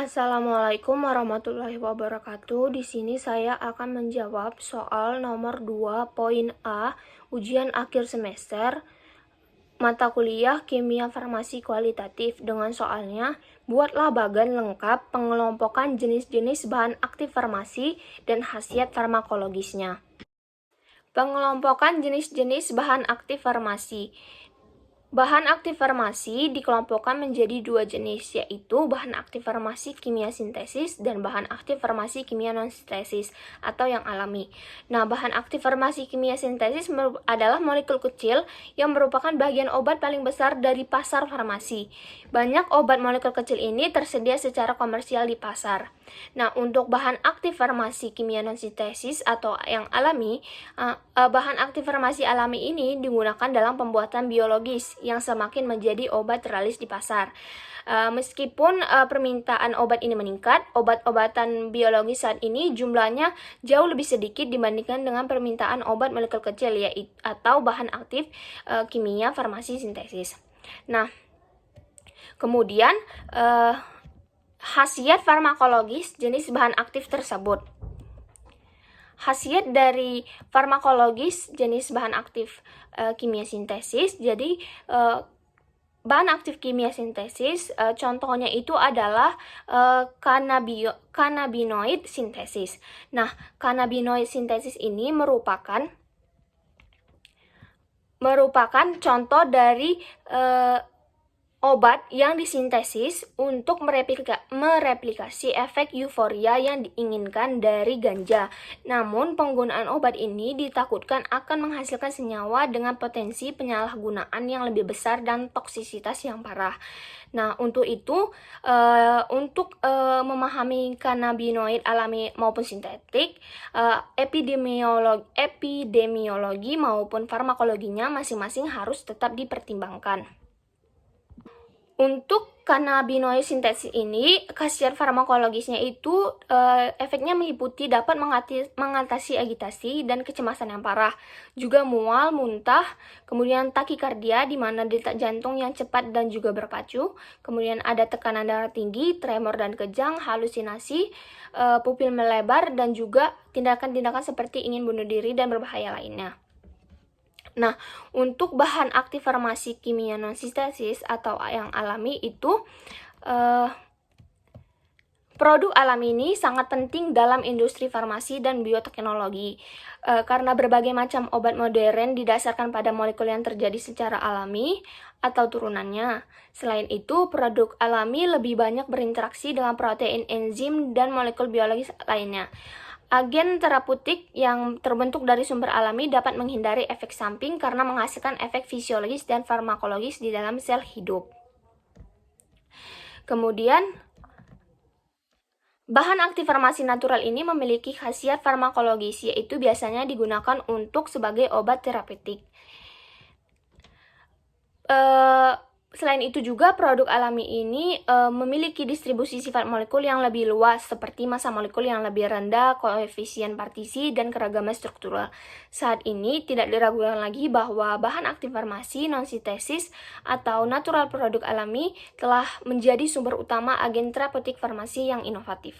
Assalamualaikum warahmatullahi wabarakatuh. Di sini saya akan menjawab soal nomor 2 poin A, ujian akhir semester, mata kuliah Kimia Farmasi Kualitatif dengan soalnya, buatlah bagan lengkap pengelompokan jenis-jenis bahan aktif farmasi dan khasiat farmakologisnya. Pengelompokan jenis-jenis bahan aktif farmasi. Bahan aktif farmasi dikelompokkan menjadi dua jenis, yaitu bahan aktif farmasi kimia sintesis dan bahan aktif farmasi kimia non-sintesis atau yang alami. Nah, bahan aktif farmasi kimia sintesis adalah molekul kecil yang merupakan bagian obat paling besar dari pasar farmasi. Banyak obat molekul kecil ini tersedia secara komersial di pasar. Nah, untuk bahan aktif farmasi kimia non-sintesis atau yang alami, bahan aktif farmasi alami ini digunakan dalam pembuatan biologis yang semakin menjadi obat teralis di pasar. Meskipun permintaan obat ini meningkat, obat-obatan biologis saat ini jumlahnya jauh lebih sedikit dibandingkan dengan permintaan obat molekul kecil yaitu atau bahan aktif kimia farmasi sintesis. Nah, kemudian khasiat farmakologis jenis bahan aktif tersebut. Khasiat dari farmakologis jenis bahan aktif kimia sintesis, jadi bahan aktif kimia sintesis contohnya itu adalah cannabinoid sintesis. Nah, cannabinoid sintesis ini merupakan contoh dari obat yang disintesis untuk mereplikasi efek euforia yang diinginkan dari ganja. Namun, penggunaan obat ini ditakutkan akan menghasilkan senyawa dengan potensi penyalahgunaan yang lebih besar dan toksisitas yang parah. Nah, untuk itu, untuk memahami cannabinoid alami maupun sintetik, epidemiologi maupun farmakologinya masing-masing harus tetap dipertimbangkan. Untuk cannabinoid sintesis ini, khasiat farmakologisnya itu efeknya meliputi dapat mengatasi agitasi dan kecemasan yang parah, juga mual, muntah, kemudian takikardia di mana detak jantung yang cepat dan juga berpacu, kemudian ada tekanan darah tinggi, tremor dan kejang, halusinasi, pupil melebar, dan juga tindakan-tindakan seperti ingin bunuh diri dan berbahaya lainnya. Nah, untuk bahan aktif farmasi kimia non-sintesis atau yang alami itu, produk alami ini sangat penting dalam industri farmasi dan bioteknologi karena berbagai macam obat modern didasarkan pada molekul yang terjadi secara alami atau turunannya. Selain itu, produk alami lebih banyak berinteraksi dengan protein, enzim, dan molekul biologis lainnya. Agen terapeutik yang terbentuk dari sumber alami dapat menghindari efek samping karena menghasilkan efek fisiologis dan farmakologis di dalam sel hidup. Kemudian, bahan aktif farmasi natural ini memiliki khasiat farmakologis, yaitu biasanya digunakan untuk sebagai obat terapeutik. Selain itu juga produk alami ini memiliki distribusi sifat molekul yang lebih luas seperti massa molekul yang lebih rendah, koefisien partisi, dan keragaman struktural. Saat ini tidak diragukan lagi bahwa bahan aktif farmasi non-sintesis atau natural produk alami telah menjadi sumber utama agen terapeutik farmasi yang inovatif.